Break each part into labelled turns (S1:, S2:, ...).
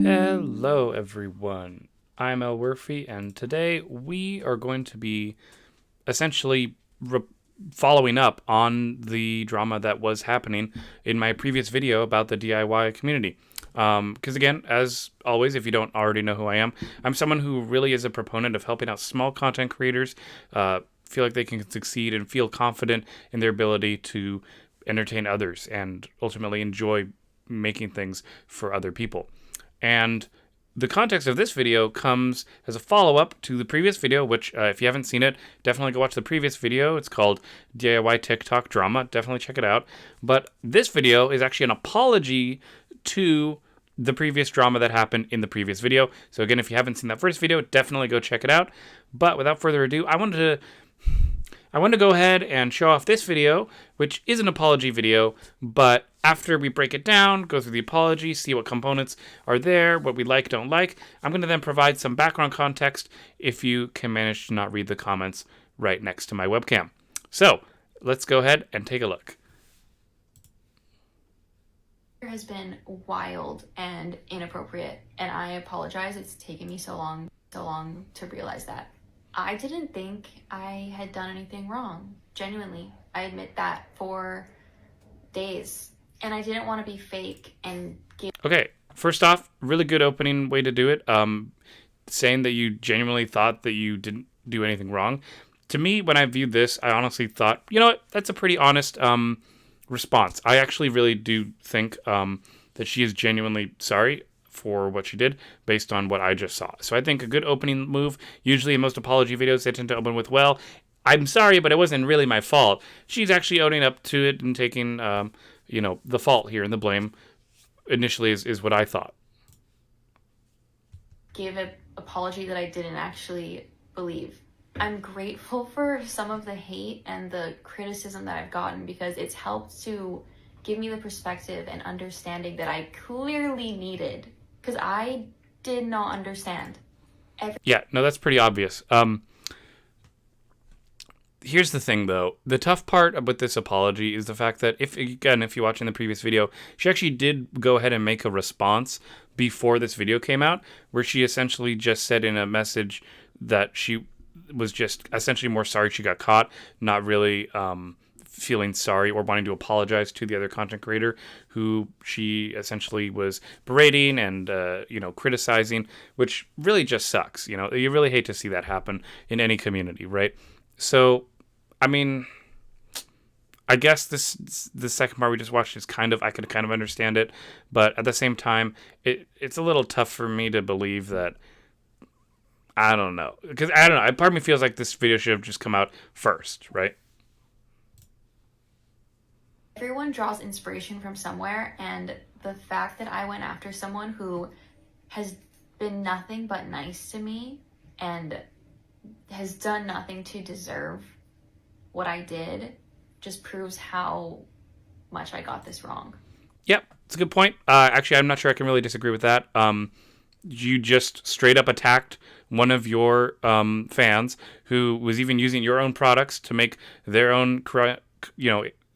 S1: Hello, everyone. I'm Elwirfy, and today we are going to be essentially following up on the drama that was happening in my previous video about the DIY community. Because again, as always, if you don't already know who I am, I'm someone who really is a proponent of helping out small content creators feel like they can succeed and feel confident in their ability to entertain others and ultimately enjoy making things for other people. And the context of this video comes as a follow-up to the previous video, which, if you haven't seen it, definitely go watch the previous video. It's called DIY TikTok Drama. Definitely check it out. But this video is actually an apology to the previous drama that happened in the previous video. So again, if you haven't seen that first video, definitely go check it out. But without further ado, I want to go ahead and show off this video, which is an apology video, but after we break it down, go through the apology, see what components are there, what we like, don't like, I'm going to then provide some background context if you can manage to not read the comments right next to my webcam. So, let's go ahead and take a look.
S2: Has been wild and inappropriate, and I apologize. It's taken me so long to realize that. I didn't think I had done anything wrong. Genuinely, I admit that for days. And I didn't want to be fake and give...
S1: Okay, first off, really good opening way to do it. Saying that you genuinely thought that you didn't do anything wrong. To me, when I viewed this, I honestly thought, you know what, that's a pretty honest response. I actually really do think that she is genuinely sorry for what she did based on what I just saw. So I think a good opening move, usually in most apology videos, they tend to open with, well, I'm sorry, but it wasn't really my fault. She's actually owning up to it and taking, the fault here and the blame initially is what I thought.
S2: Gave an apology that I didn't actually believe. I'm grateful for some of the hate and the criticism that I've gotten because it's helped to give me the perspective and understanding that I clearly needed. Because I did not understand.
S1: Yeah, no, that's pretty obvious. Here's the thing, though. The tough part with this apology is the fact that, if you're watching the previous video, she actually did go ahead and make a response before this video came out, where she essentially just said in a message that she was just essentially more sorry she got caught, not really feeling sorry or wanting to apologize to the other content creator who she essentially was berating and criticizing, which really just sucks. You really hate to see that happen in any community, right? So, I mean, I guess the second part we just watched is I could kind of understand it, but at the same time, it's a little tough for me to believe that. I don't know, because I don't know. Part of me feels like this video should have just come out first, right?
S2: Everyone draws inspiration from somewhere, and the fact that I went after someone who has been nothing but nice to me and has done nothing to deserve what I did just proves how much I got this wrong.
S1: Yep, it's a good point. Actually, I'm not sure I can really disagree with that. You just straight up attacked one of your fans who was even using your own products to make their own,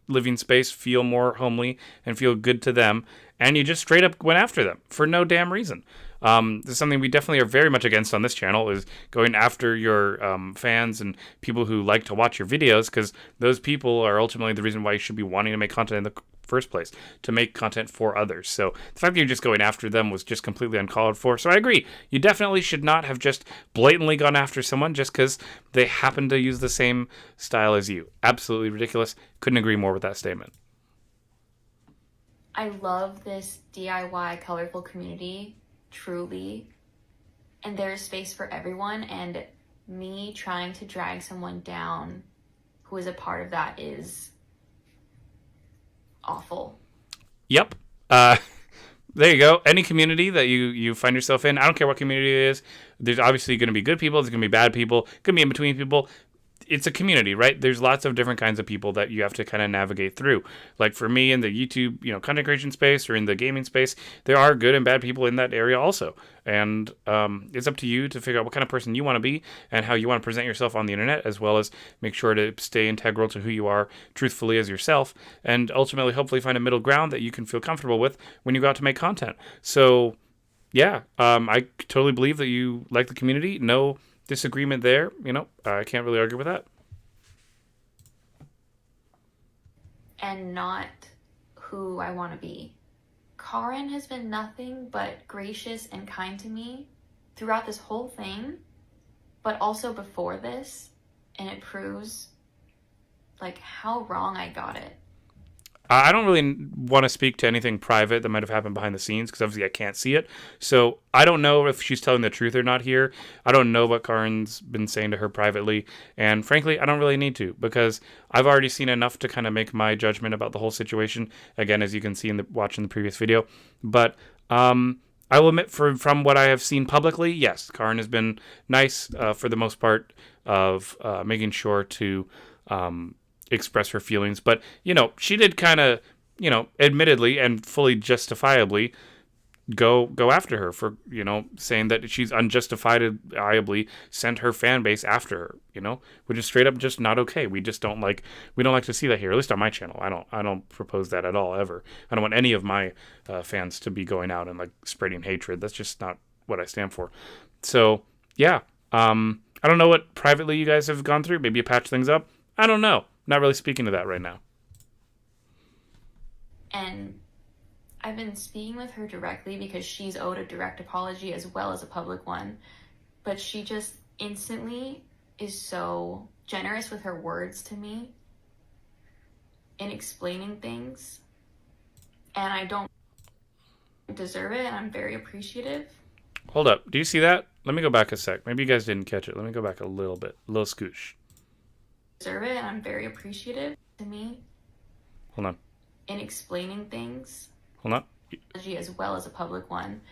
S1: living space feel more homely and feel good to them, and you just straight up went after them for no damn reason. This is something we definitely are very much against on this channel, is going after your fans and people who like to watch your videos, because those people are ultimately the reason why you should be wanting to make content in the first place, to make content for others. So the fact that you're just going after them was just completely uncalled for. So I agree. You definitely should not have just blatantly gone after someone just because they happen to use the same style as you. Absolutely ridiculous. Couldn't agree more with that statement.
S2: I love this DIY colorful community, truly. And there's space for everyone, and me trying to drag someone down who is a part of that is awful.
S1: Yep. There you go. Any community that you find yourself in, I don't care what community it is, there's obviously going to be good people, there's going to be bad people, going to be in between people. It's a community, right? There's lots of different kinds of people that you have to kind of navigate through. Like for me in the YouTube, content creation space or in the gaming space, there are good and bad people in that area also. And it's up to you to figure out what kind of person you want to be and how you want to present yourself on the internet, as well as make sure to stay integral to who you are truthfully as yourself, and ultimately hopefully find a middle ground that you can feel comfortable with when you go out to make content. So yeah, I totally believe that you like the community. No disagreement there. I can't really argue with that.
S2: and not who I want to be. Karin has been nothing but gracious and kind to me throughout this whole thing, but also before this, and it proves like how wrong I got it.
S1: I don't really want to speak to anything private that might have happened behind the scenes because obviously I can't see it. So I don't know if she's telling the truth or not here. I don't know what Karen's been saying to her privately. And frankly, I don't really need to because I've already seen enough to kind of make my judgment about the whole situation. Again, as you can see in watching the previous video. But I will admit from what I have seen publicly, yes, Karen has been nice for the most part of making sure to express her feelings. But, she did kind of, admittedly and fully justifiably go after her for, saying that she's unjustifiably sent her fan base after her, which is straight up just not okay. We don't like to see that here, at least on my channel. I don't propose that at all, ever. I don't want any of my fans to be going out and like spreading hatred. That's just not what I stand for. So, yeah. I don't know what privately you guys have gone through. Maybe you patch things up. I don't know. Not really speaking to that right now.
S2: And I've been speaking with her directly because she's owed a direct apology as well as a public one. But she just instantly is so generous with her words to me in explaining things. And I don't deserve it, and I'm very appreciative.
S1: Hold up. Do you see that? Let me go back a sec. Maybe you guys didn't catch it. Let me go back a little bit. A little scoosh.
S2: Deserve it, and I'm very appreciative to me
S1: Hold on.
S2: in explaining things.
S1: Hold on.
S2: As well as a public one.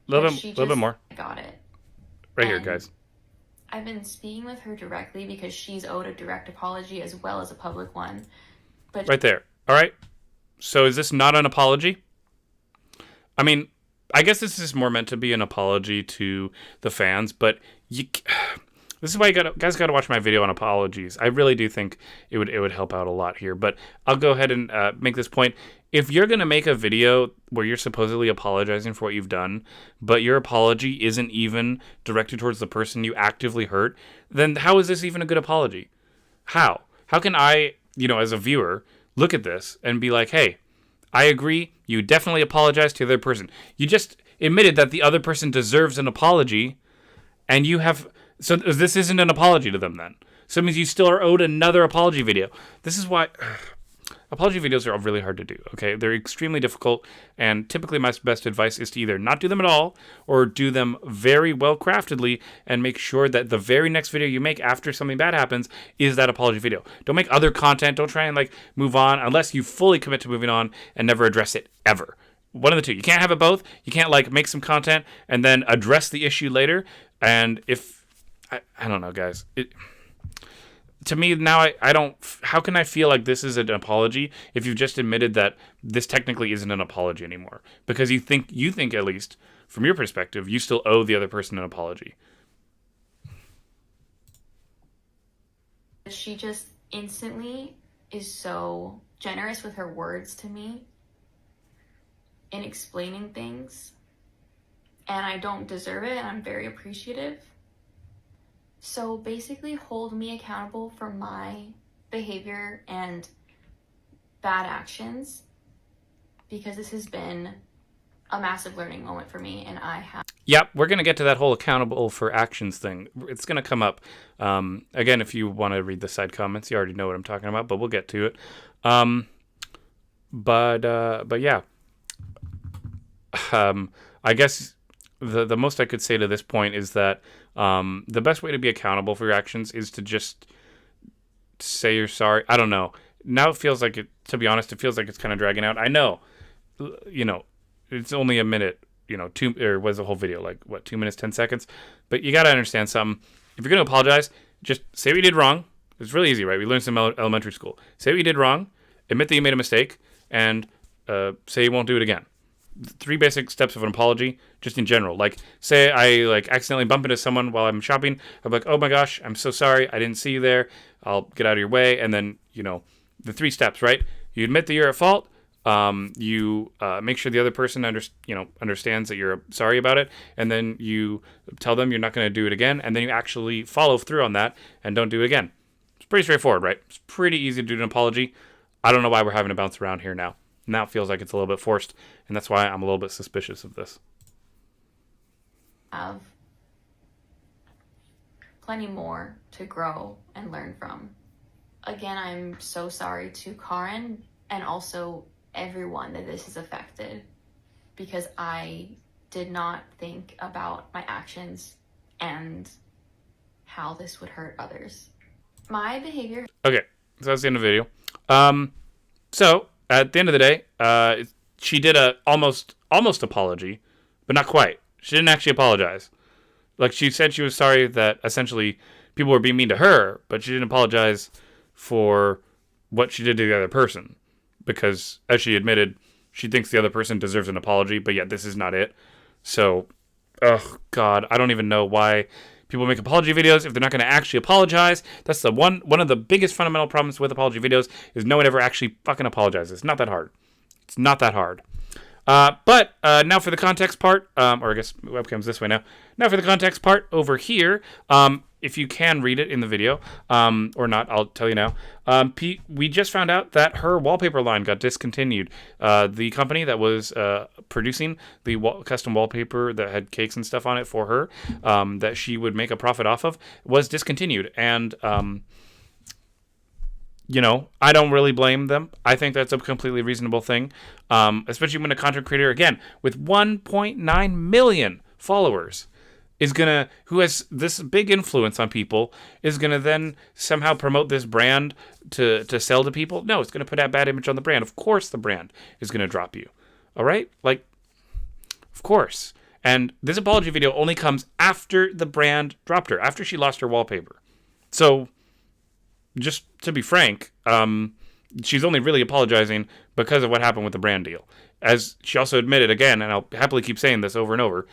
S1: A little bit more.
S2: Got it.
S1: Right here, guys.
S2: I've been speaking with her directly because she's owed a direct apology as well as a public one. But
S1: right there. All right. So is this not an apology? I mean, I guess this is more meant to be an apology to the fans, but this is why guys got to watch my video on apologies. I really do think it would help out a lot here. But I'll go ahead and make this point. If you're going to make a video where you're supposedly apologizing for what you've done, but your apology isn't even directed towards the person you actively hurt, then how is this even a good apology? How? How can I, as a viewer, look at this and be like, hey, I agree, you definitely apologize to the other person. You just admitted that the other person deserves an apology, and you have... So this isn't an apology to them then. So it means you still are owed another apology video. This is why... Apology videos are really hard to do, okay? They're extremely difficult, and typically my best advice is to either not do them at all or do them very well craftedly and make sure that the very next video you make after something bad happens is that apology video. Don't make other content. Don't try and move on unless you fully commit to moving on and never address it ever. One of the two. You can't have it both. You can't make some content and then address the issue later. And if I don't know, guys. To me, now I don't... How can I feel like this is an apology if you've just admitted that this technically isn't an apology anymore? Because you think, at least, from your perspective, you still owe the other person an apology.
S2: She just instantly is so generous with her words to me in explaining things. And I don't deserve it, and I'm very appreciative. So basically hold me accountable for my behavior and bad actions, because this has been a massive learning moment for me, and I have...
S1: Yep, we're going to get to that whole accountable for actions thing. It's going to come up. Again, if you want to read the side comments, you already know what I'm talking about, but we'll get to it. But yeah. I guess the most I could say to this point is that the best way to be accountable for your actions is to just say you're sorry. I don't know. Now it feels like to be honest, it feels like it's kind of dragging out. I know, it's only a minute, was the whole video, 2 minutes, 10 seconds? But you got to understand something. If you're going to apologize, just say what you did wrong. It's really easy, right? We learned some elementary school. Say what you did wrong, admit that you made a mistake, and say you won't do it again. 3 basic steps of an apology, just in general. Say I accidentally bump into someone while I'm shopping. I'm like, oh my gosh, I'm so sorry. I didn't see you there. I'll get out of your way. And then, the 3 steps, right? You admit that you're at fault. You make sure the other person understands that you're sorry about it, and then you tell them you're not going to do it again, and then you actually follow through on that and don't do it again. It's pretty straightforward, right? It's pretty easy to do an apology. I don't know why we're having to bounce around here now. Now it feels like it's a little bit forced, and that's why I'm a little bit suspicious of this.
S2: Have plenty more to grow and learn from. Again, I'm so sorry to Karen and also everyone that this has affected, because I did not think about my actions and how this would hurt others. My behavior.
S1: Okay, so that's the end of the video. So at the end of the day, she did a almost apology, but not quite. She didn't actually apologize. Like, she said she was sorry that essentially people were being mean to her, but she didn't apologize for what she did to the other person. Because, as she admitted, she thinks the other person deserves an apology, but yet this is not it. So, oh God, I don't even know why people make apology videos if they're not going to actually apologize. That's the one of the biggest fundamental problems with apology videos is no one ever actually fucking apologizes. It's not that hard. It's not that hard. But now for the context part, or I guess webcam's this way now. Now for the context part over here, if you can read it in the video, or not, I'll tell you now. We just found out that her wallpaper line got discontinued. The company that was producing the custom wallpaper that had cakes and stuff on it for her, that she would make a profit off of, was discontinued. And I don't really blame them. I think that's a completely reasonable thing, especially when a content creator, again, with 1.9 million followers, who has this big influence on people, is gonna then somehow promote this brand to sell to people. No, it's gonna put a bad image on the brand. Of course, the brand is gonna drop you. All right, of course. And this apology video only comes after the brand dropped her, after she lost her wallpaper. So, just to be frank, she's only really apologizing because of what happened with the brand deal. As she also admitted again, and I'll happily keep saying this over and over,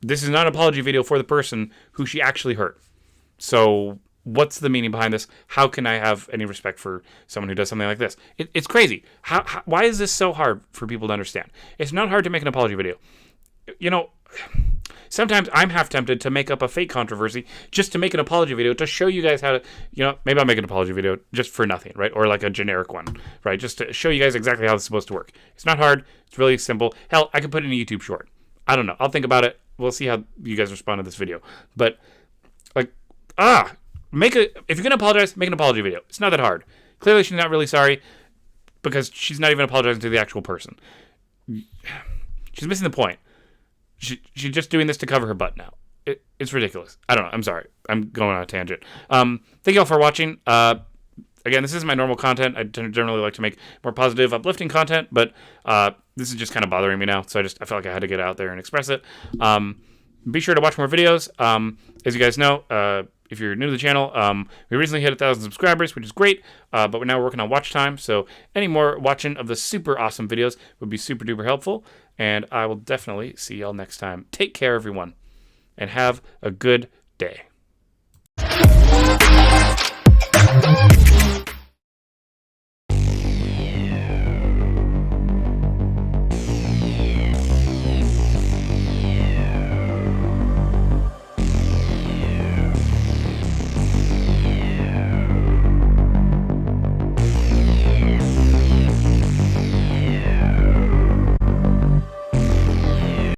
S1: this is not an apology video for the person who she actually hurt. So what's the meaning behind this? How can I have any respect for someone who does something like this? It's crazy. Why is this so hard for people to understand? It's not hard to make an apology video. Sometimes I'm half tempted to make up a fake controversy just to make an apology video to show you guys how to, maybe I'll make an apology video just for nothing, right? Or like a generic one, right? Just to show you guys exactly how it's supposed to work. It's not hard. It's really simple. Hell, I could put it in a YouTube short. I don't know. I'll think about it. We'll see how you guys respond to this video. But, if you're going to apologize, make an apology video. It's not that hard. Clearly, she's not really sorry because she's not even apologizing to the actual person. She's missing the point. She's just doing this to cover her butt now. It's ridiculous. I don't know. I'm sorry. I'm going on a tangent. Thank you all for watching. Again, this isn't my normal content. I generally like to make more positive, uplifting content, but this is just kind of bothering me now, so I felt like I had to get out there and express it. Be sure to watch more videos. As you guys know, if you're new to the channel, we recently hit 1,000 subscribers, which is great, but we're now working on watch time, so any more watching of the super awesome videos would be super duper helpful, and I will definitely see y'all next time. Take care, everyone, and have a good day.